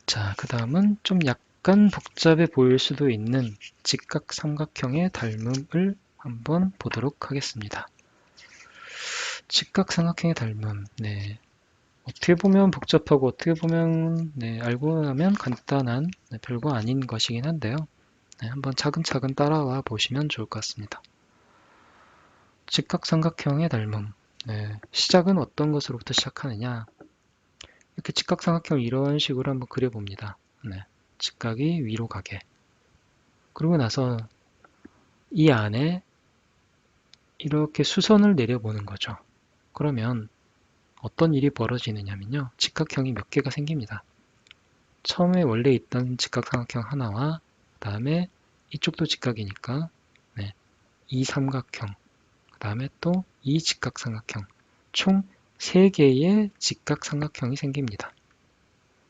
자, 그 다음은 좀 약간 복잡해 보일 수도 있는 직각삼각형의 닮음을 한번 보도록 하겠습니다. 직각삼각형의 닮음, 네. 어떻게 보면 복잡하고 어떻게 보면 알고 나면 간단한 별거 아닌 것이긴 한데요. 한번 차근차근 따라와 보시면 좋을 것 같습니다. 직각삼각형의 닮음. 시작은 어떤 것으로부터 시작하느냐? 이렇게 직각삼각형을 이런 식으로 한번 그려봅니다. 직각이 위로 가게. 그러고 나서 이 안에 이렇게 수선을 내려보는 거죠. 그러면 어떤 일이 벌어지느냐면요. 직각형이 몇 개가 생깁니다. 처음에 원래 있던 직각삼각형 하나와 그 다음에 이쪽도 직각이니까 이 삼각형, 그 다음에 또 이 직각삼각형, 총 3개의 직각삼각형이 생깁니다.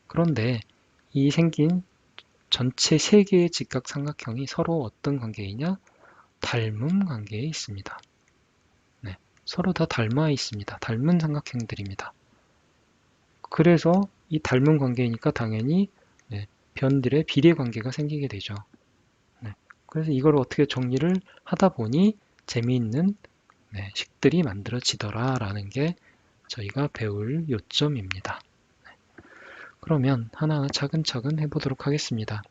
그런데 이 생긴 전체 3개의 직각삼각형이 서로 어떤 관계이냐? 닮음 관계에 있습니다. 서로 다 닮아 있습니다. 닮은 삼각형들입니다. 그래서 이 닮은 관계이니까 당연히 변들의 비례 관계가 생기게 되죠. 그래서 이걸 어떻게 정리를 하다 보니 재미있는 식들이 만들어지더라 라는 게 저희가 배울 요점입니다. 그러면 하나하나 차근차근 해보도록 하겠습니다.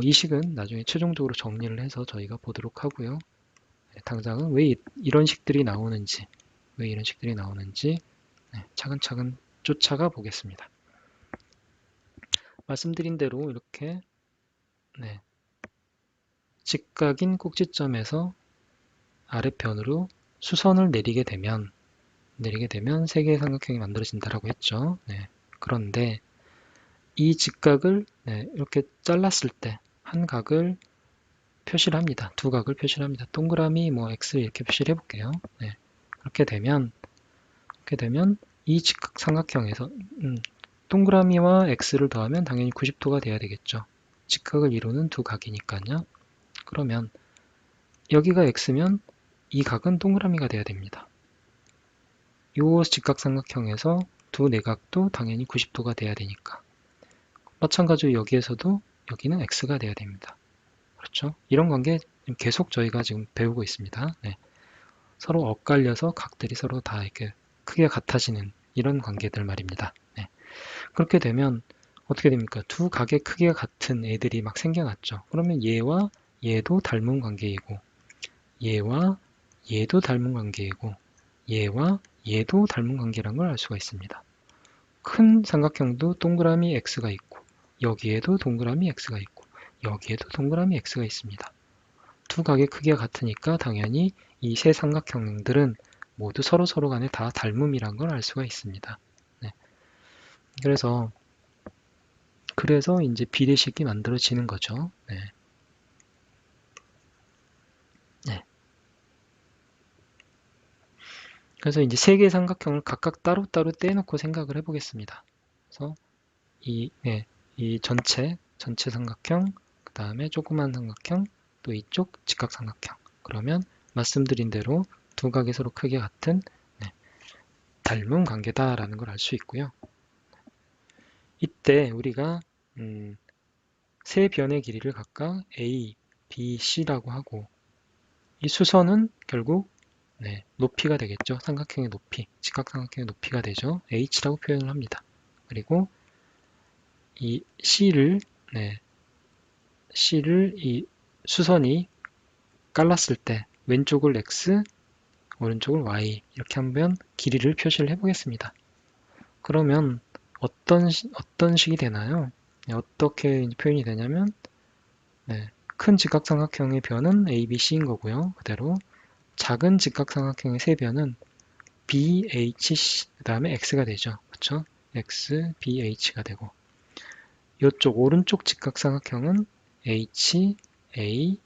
이 식은 나중에 최종적으로 정리를 해서 저희가 보도록 하고요. 당장은 왜 이런 식들이 나오는지 차근차근 쫓아가 보겠습니다. 말씀드린 대로 이렇게 직각인 꼭지점에서 아래편으로 수선을 내리게 되면 3개의 삼각형이 만들어진다라고 했죠. 그런데 이 직각을 이렇게 잘랐을 때 한 각을 표시를 합니다. 두 각을 표시를 합니다. 동그라미 X 이렇게 표시를 해볼게요. 그렇게 되면 이 직각 삼각형에서 동그라미와 X를 더하면 당연히 90도가 돼야 되겠죠. 직각을 이루는 두 각이니까요. 그러면 여기가 X면 이 각은 동그라미가 돼야 됩니다. 이 직각삼각형에서 두 내각도 당연히 90도가 돼야 되니까. 마찬가지로 여기에서도 여기는 X가 돼야 됩니다. 그렇죠? 이런 관계 계속 저희가 지금 배우고 있습니다. 서로 엇갈려서 각들이 서로 다 이렇게 크게 같아지는 이런 관계들 말입니다. 그렇게 되면 어떻게 됩니까? 두 각의 크기가 같은 애들이 막 생겨났죠. 그러면 얘와 얘도 닮은 관계이고 얘와 얘도 닮은 관계이고 얘와 얘도 닮은 관계라는 걸 알 수가 있습니다. 큰 삼각형도 동그라미 X가 있고 여기에도 동그라미 X가 있고 여기에도 동그라미 X가 있습니다. 두 각의 크기가 같으니까 당연히 이 세 삼각형들은 모두 서로 간에 다 닮음이란 걸 알 수가 있습니다. 그래서 이제 비례식이 만들어지는 거죠. 그래서 이제 세 개의 삼각형을 각각 따로따로 떼놓고 생각을 해보겠습니다. 그래서 이 전체 삼각형, 그 다음에 조그만 삼각형, 또 이쪽 직각삼각형. 그러면 말씀드린 대로 두 각이 서로 크게 같은 닮은 관계다라는 걸 알 수 있고요. 이때 우리가 세 변의 길이를 각각 A, B, C라고 하고 이 수선은 결국 높이가 되겠죠. 삼각형의 높이, 직각삼각형의 높이가 되죠. H라고 표현을 합니다. 그리고 이 C를 이 수선이 깔랐을 때 왼쪽을 X, 오른쪽을 Y 이렇게 한번 길이를 표시를 해보겠습니다. 그러면 어떤 식이 되나요? 어떻게 표현이 되냐면 큰 직각삼각형의 변은 A, B, C인 거고요. 그대로 작은 직각삼각형의 세 변은 B, H, C, 그 다음에 X가 되죠. 그렇죠? X, B, H가 되고 이쪽 오른쪽 직각삼각형은 H, A,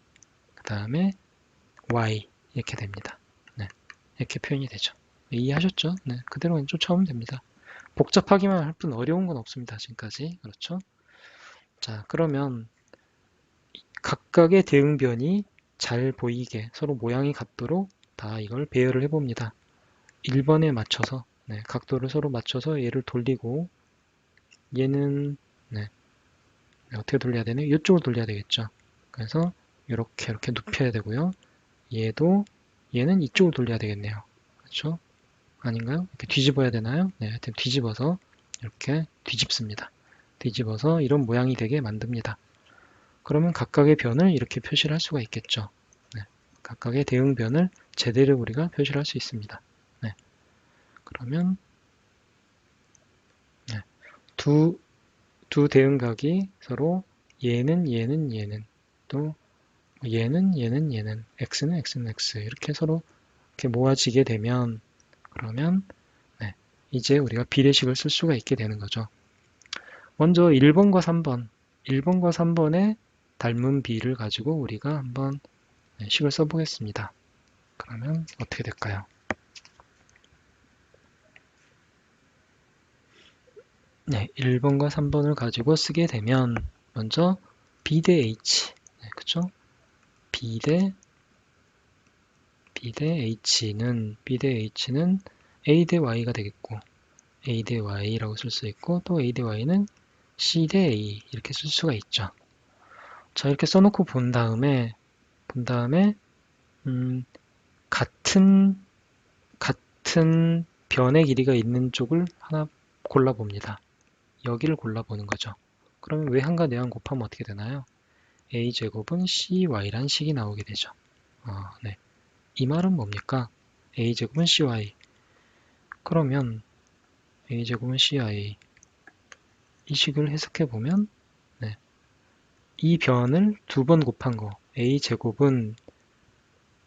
그 다음에 Y 이렇게 됩니다. 이렇게 표현이 되죠. 이해하셨죠? 그대로 쫓아오면 됩니다. 복잡하기만 할 뿐 어려운 건 없습니다. 지금까지. 그렇죠? 자, 그러면 각각의 대응변이 잘 보이게 서로 모양이 같도록 다 이걸 배열을 해봅니다. 1번에 맞춰서 각도를 서로 맞춰서 얘를 돌리고 얘는 네. 어떻게 돌려야 되냐? 이쪽으로 돌려야 되겠죠. 그래서 이렇게 눕혀야 되고요. 얘는 이쪽으로 돌려야 되겠네요. 그렇죠? 아닌가요? 이렇게 뒤집어야 되나요? 네, 하여튼 뒤집어서 이렇게 뒤집습니다. 뒤집어서 이런 모양이 되게 만듭니다. 그러면 각각의 변을 이렇게 표시를 할 수가 있겠죠. 네, 각각의 대응변을 제대로 우리가 표시를 할 수 있습니다. 네, 그러면 네, 두 대응각이 서로 얘는 또 얘는 x는 x 이렇게 서로 이렇게 모아지게 되면 그러면 네, 이제 우리가 비례식을 쓸 수가 있게 되는 거죠. 먼저 1번과 3번의 닮은 비를 가지고 우리가 한번 식을 써보겠습니다. 그러면 어떻게 될까요? 네, 1번과 3번을 가지고 쓰게 되면 먼저 b 대 h, 네, 그쵸? b 대 h는 a 대 y가 되겠고 a 대 y라고 쓸 수 있고 또 a 대 y는 c 대 a 이렇게 쓸 수가 있죠. 자, 이렇게 써놓고 본 다음에 같은 변의 길이가 있는 쪽을 하나 골라봅니다. 여기를 골라보는 거죠. 그러면 외항과 내항 곱하면 어떻게 되나요? a제곱은 cy란 식이 나오게 되죠. 네. 이 말은 뭡니까? a제곱은 cy. 그러면 a제곱은 cy 이 식을 해석해보면 네. 이 변을 두 번 곱한 거 a제곱은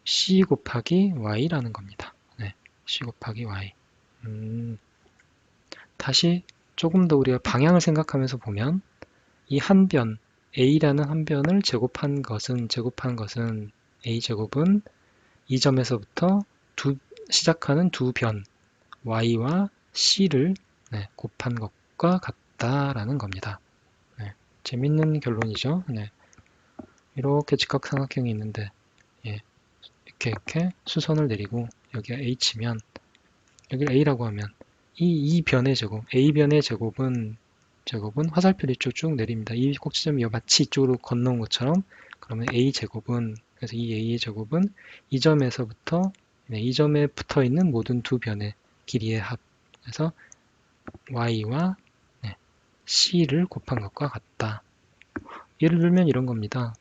c 곱하기 y라는 겁니다. 네. c 곱하기 y. 다시 조금 더 우리가 방향을 생각하면서 보면 이 한 변, a라는 한 변을 제곱한 것은 a제곱은 이 점에서부터 시작하는 두 변, y와 c를 곱한 것과 같다라는 겁니다. 네, 재밌는 결론이죠. 네, 이렇게 직각삼각형이 있는데 예, 이렇게 수선을 내리고 여기가 h면 여기를 a라고 하면 이 변의 제곱, a변의 제곱은 화살표 이쪽 쭉 내립니다. 이 꼭지점이 마치 이쪽으로 건너온 것처럼 그러면 a제곱은 그래서 이 a의 제곱은 이 점에서부터 이 점에 붙어 있는 모든 두 변의 길이의 합. 그래서 y와 c를 곱한 것과 같다. 예를 들면 이런 겁니다.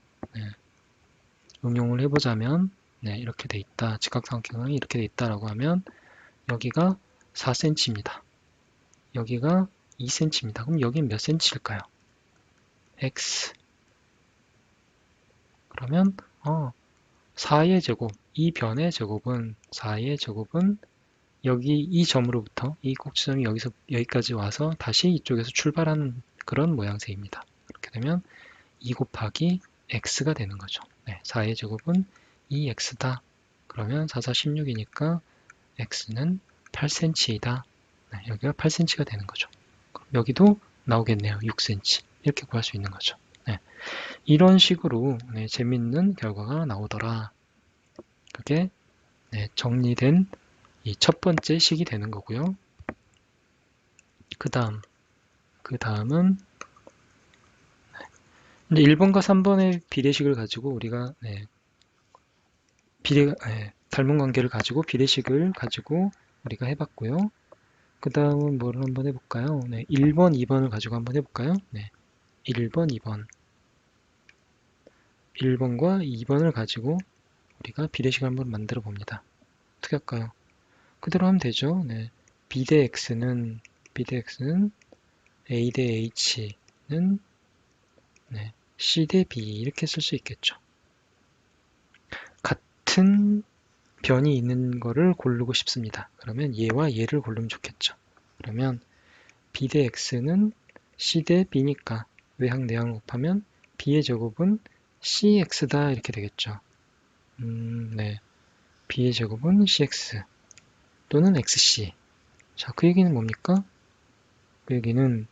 응용을 해보자면 이렇게 돼 있다. 직각삼각형이 이렇게 돼 있다라고 하면 여기가 4cm입니다. 여기가 2cm입니다. 그럼 여기는 몇 cm일까요? x. 그러면 4의 제곱, 이 변의 제곱은 4의 제곱은 여기 이 점으로부터 이 꼭지점이 여기서 여기까지 와서 다시 이쪽에서 출발하는 그런 모양새입니다. 이렇게 되면 2 곱하기 x가 되는 거죠. 4의 제곱은 2x다. 그러면 4, 4, 16이니까 x는 8cm이다. 여기가 8cm가 되는 거죠. 여기도 나오겠네요. 6cm. 이렇게 구할 수 있는 거죠. 이런 식으로 재밌는 결과가 나오더라. 그게 정리된 이 첫 번째 식이 되는 거고요. 그 다음은 이제 1번과 3번의 비례식을 가지고 우리가 닮은 관계를 가지고 비례식을 가지고 우리가 해봤고요. 그 다음은 뭐를 한번 해볼까요? 1번, 2번을 가지고 한번 해볼까요? 1번, 2번. 1번과 2번을 가지고 우리가 비례식을 한번 만들어 봅니다. 어떻게 할까요? 그대로 하면 되죠. b 대 x는 a 대 h는 c 대 b 이렇게 쓸 수 있겠죠. 같은 변이 있는 거를 고르고 싶습니다. 그러면 얘와 얘를 고르면 좋겠죠. 그러면 b 대 x는 c 대 b니까 외항 내항 곱하면 b의 제곱은 cx다 이렇게 되겠죠. b의 제곱은 cx 또는 xc. 자, 그 얘기는 뭡니까? 그 얘기는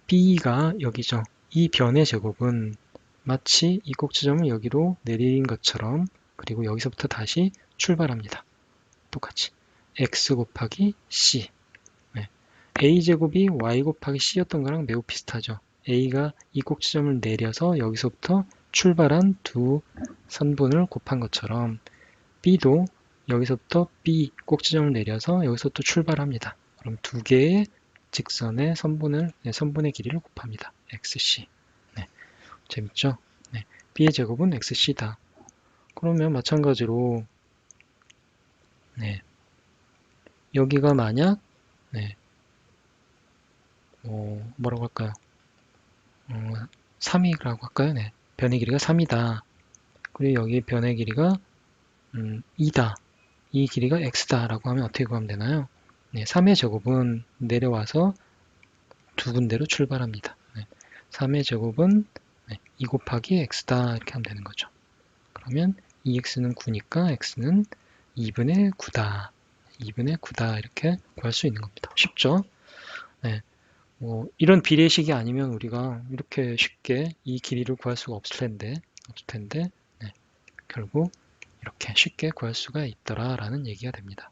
b가 여기죠. 이 변의 제곱은 마치 이 꼭지점을 여기로 내린 것처럼 그리고 여기서부터 다시 출발합니다. 똑같이. x 곱하기 c. 네. a제곱이 y 곱하기 c였던 거랑 매우 비슷하죠. a가 이 꼭지점을 내려서 여기서부터 출발한 두 선분을 곱한 것처럼 b도 여기서부터 b 꼭지점을 내려서 여기서 또 출발합니다. 그럼 두 개의 직선의 선분의 길이를 곱합니다. xc. 네. 재밌죠? 네. b의 제곱은 xc다. 그러면 마찬가지로 네. 여기가 만약 네. 뭐라고 할까요? 3이라고 할까요? 네. 변의 길이가 3이다. 그리고 여기 변의 길이가 2다. 이 길이가 x다 라고 하면 어떻게 구하면 되나요? 네, 3의 제곱은 내려와서 두 군데로 출발합니다. 네, 3의 제곱은 2 곱하기 x다 이렇게 하면 되는 거죠. 그러면 2x는 9니까 x는 2분의 9다. 2분의 9다 이렇게 구할 수 있는 겁니다. 쉽죠? 네, 이런 비례식이 아니면 우리가 이렇게 쉽게 이 길이를 구할 수가 없을 텐데 네, 결국 이렇게 쉽게 구할 수가 있더라라는 얘기가 됩니다.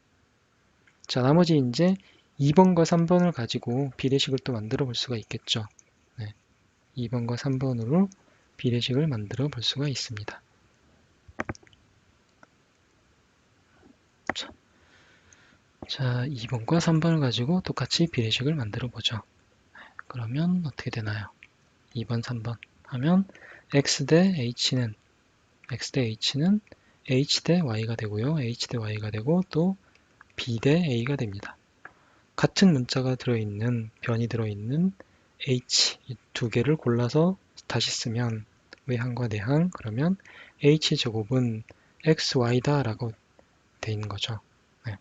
자, 나머지 이제 2번과 3번을 가지고 비례식을 또 만들어 볼 수가 있겠죠. 네, 2번과 3번으로 비례식을 만들어 볼 수가 있습니다. 자, 2번과 3번을 가지고 똑같이 비례식을 만들어 보죠. 그러면 어떻게 되나요? 2번, 3번 하면 x 대 h는 h 대 y가 되고요. h 대 y가 되고 또 b 대 a가 됩니다. 같은 문자가 들어있는, 변이 들어있는 h 두 개를 골라서 다시 쓰면 외항과 내항 그러면 h제곱은 xy다 라고 돼 있는 거죠. 네.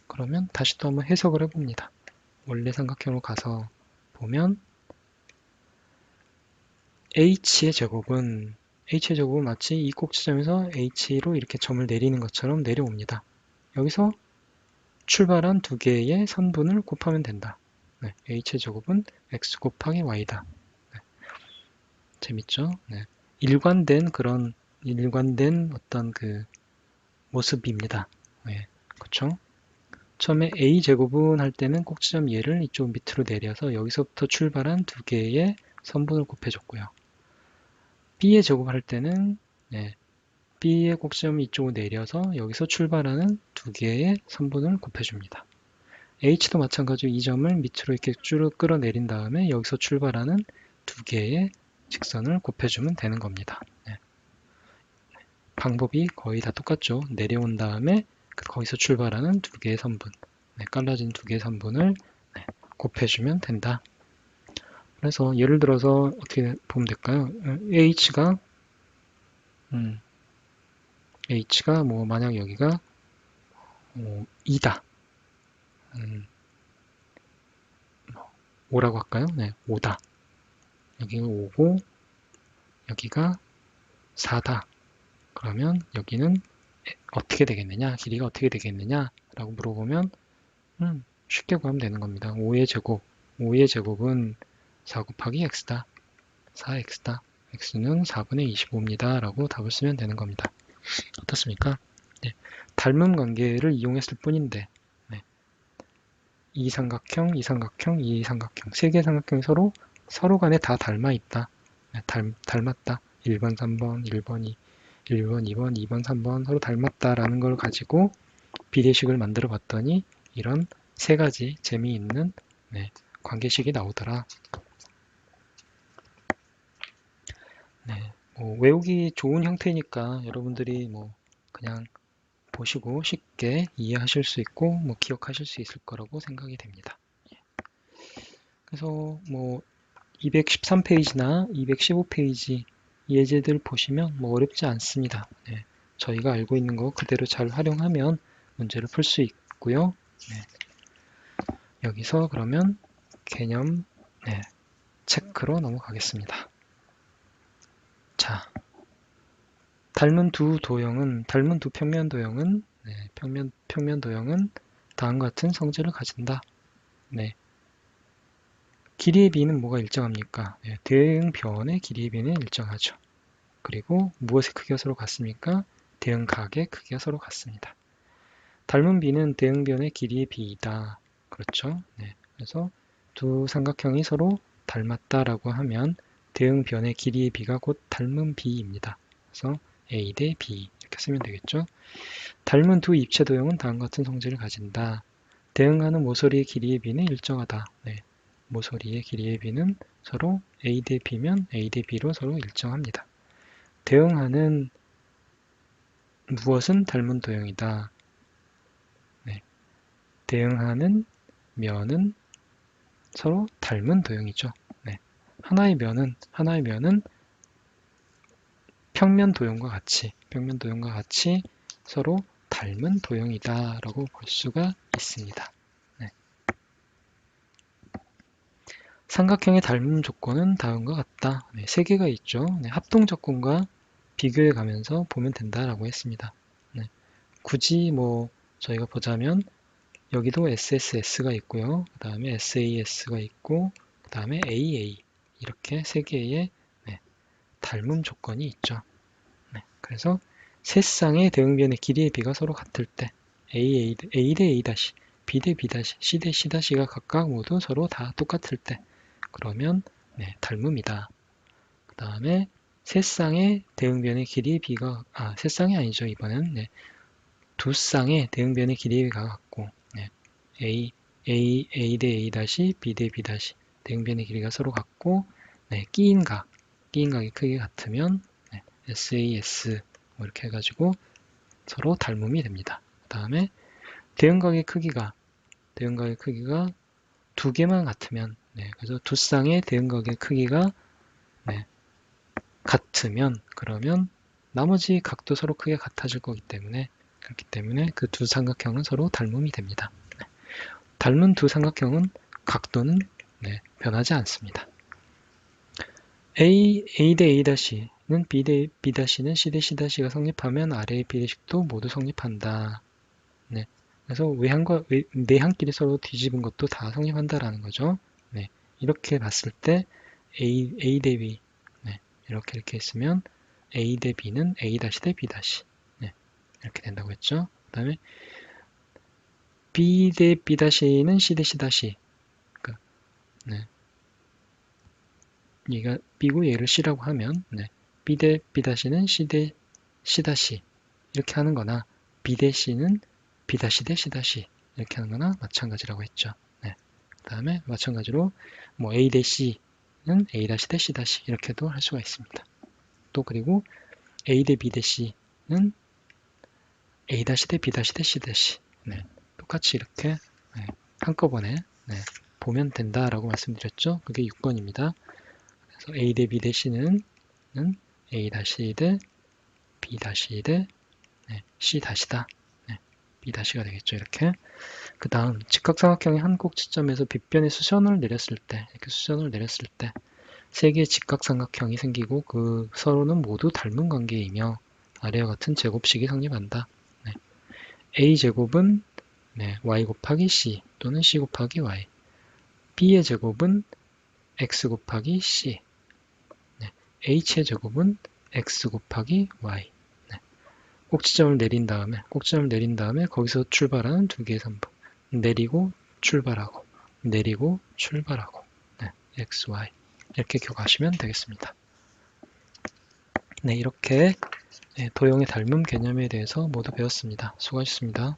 그러면 다시 또 한번 해석을 해봅니다. 원래 삼각형으로 가서 보면 h의 제곱은 마치 이 꼭지점에서 h로 이렇게 점을 내리는 것처럼 내려옵니다. 여기서 출발한 두 개의 선분을 곱하면 된다. 네, h의 제곱은 x 곱하기 y다. 네, 재밌죠? 네, 일관된 어떤 그 모습입니다. 네, 그쵸? 처음에 a 제곱은 할 때는 꼭지점 얘를 이쪽 밑으로 내려서 여기서부터 출발한 두 개의 선분을 곱해줬고요. b의 제곱할 때는 네, b의 꼭지점 이쪽으로 내려서 여기서 출발하는 두 개의 선분을 곱해줍니다. h도 마찬가지로 이 점을 밑으로 이렇게 쭉 끌어내린 다음에 여기서 출발하는 두 개의 직선을 곱해주면 되는 겁니다. 네. 방법이 거의 다 똑같죠. 내려온 다음에 거기서 출발하는 두 개의 선분, 깔라진 두 개의 선분을 곱해주면 된다. 그래서 예를 들어서 어떻게 보면 될까요? h가 뭐 만약 여기가 2다. 5라고 할까요? 네, 5다. 여기가 5고 여기가 4다. 그러면 여기는 어떻게 되겠느냐? 길이가 어떻게 되겠느냐? 라고 물어보면 쉽게 구하면 되는 겁니다. 5의 제곱은 4 곱하기 x다. 4x다. x는 4분의 25입니다. 라고 답을 쓰면 되는 겁니다. 어떻습니까? 네, 닮은 관계를 이용했을 뿐인데 네, 이 삼각형, 이 삼각형, 이 삼각형 세 개의 삼각형이 서로 간에 다 닮아 있다. 네, 닮았다. 1번, 3번, 1번, 2번, 2번, 3번 서로 닮았다라는 걸 가지고 비례식을 만들어 봤더니 이런 세 가지 재미있는 관계식이 나오더라. 네, 외우기 좋은 형태니까 여러분들이 그냥 보시고 쉽게 이해하실 수 있고 기억하실 수 있을 거라고 생각이 됩니다. 그래서 213페이지나 215페이지 예제들 보시면 어렵지 않습니다. 네, 저희가 알고 있는 거 그대로 잘 활용하면 문제를 풀 수 있고요. 네, 여기서 그러면 개념 체크로 넘어가겠습니다. 자, 닮은 두 평면 도형은 평면 도형은 다음과 같은 성질을 가진다. 네. 길이의 비는 뭐가 일정합니까? 네, 대응변의 길이의 비는 일정하죠. 그리고 무엇의 크기가 서로 같습니까? 대응각의 크기가 서로 같습니다. 닮은 B는 대응변의 길이의 B이다. 그렇죠? 네. 그래서 두 삼각형이 서로 닮았다라고 하면 대응변의 길이의 B가 곧 닮은 B입니다. 그래서 A 대 B 이렇게 쓰면 되겠죠? 닮은 두 입체 도형은 다음과 같은 성질을 가진다. 대응하는 모서리의 길이의 B는 일정하다. 네. 모서리의 길이의 B는 서로 A 대 B면 A 대 B로 서로 일정합니다. 대응하는 무엇은 닮은 도형이다. 네. 대응하는 면은 서로 닮은 도형이죠. 네. 하나의 면은 평면 도형과 같이 서로 닮은 도형이다라고 볼 수가 있습니다. 네. 삼각형의 닮음 조건은 다음과 같다. 네, 세 개가 있죠. 네, 합동 조건과 비교해 가면서 보면 된다라고 했습니다. 네, 굳이 저희가 보자면 여기도 SSS가 있고요. 그 다음에 SAS가 있고 그 다음에 AA 이렇게 세 개의 닮음 조건이 있죠. 네, 그래서 세 쌍의 대응변의 길이의 B가 서로 같을 때 A 대 A', B 대 B', C 대 C'가 각각 모두 서로 다 똑같을 때 그러면 닮음이다. 그 다음에 세 쌍의 대응변의 길이의 B가 세 쌍이 아니죠. 이번엔 두 쌍의 대응변의 길이의 B가 같고 A 대 A', B 대 B', 대응변의 길이가 서로 같고 끼인 각의 크기가 같으면 SAS 이렇게 해가지고 서로 닮음이 됩니다. 그 다음에 대응각의 크기가 두 개만 같으면 그래서 두 쌍의 대응각의 크기가 같으면 그러면 나머지 각도 서로 크게 같아질 거기 때문에 그렇기 때문에 그 두 삼각형은 서로 닮음이 됩니다. 닮은 두 삼각형은 각도는 변하지 않습니다. A 대 A'는 B 대 B'는 C 대 C'가 성립하면 아래의 비례식도 모두 성립한다. 그래서 내항끼리 서로 뒤집은 것도 다 성립한다라는 거죠. 이렇게 봤을 때 A 대 B 이렇게 했으면 A 대 B는 A' 대 B' 이렇게 된다고 했죠. 그 다음에 B 대 B''는 C 대 C'. 그러니까, 얘가 B고 얘를 C라고 하면 B 대 B''는 C 대 C' 이렇게 하는 거나 B 대 C는 B' 대 C' 이렇게 하는 거나 마찬가지라고 했죠. 그 다음에 마찬가지로 A 대 C는 A' 대 C' 이렇게도 할 수가 있습니다. 또 그리고 A 대 B 대 C는 A' 대 B' 대 C' 똑같이 이렇게 한꺼번에 보면 된다라고 말씀드렸죠. 그게 6번입니다. 그래서 A 대 B 대 C는 A' 대 B' 대 C''다. B'가 되겠죠. 이렇게. 그 다음 직각삼각형의 한 꼭지점에서 빗변의 수선을 내렸을 때 세 개의 직각삼각형이 생기고 그 서로는 모두 닮은 관계이며 아래와 같은 제곱식이 성립한다. A제곱은 y 곱하기 c 또는 c 곱하기 y B의 제곱은 x 곱하기 c H의 제곱은 x 곱하기 y 꼭지점을 내린 다음에 거기서 출발하는 두 개의 선분 내리고 출발하고 x, y 이렇게 기억하시면 되겠습니다. 이렇게 도형의 닮음 개념에 대해서 모두 배웠습니다. 수고하셨습니다.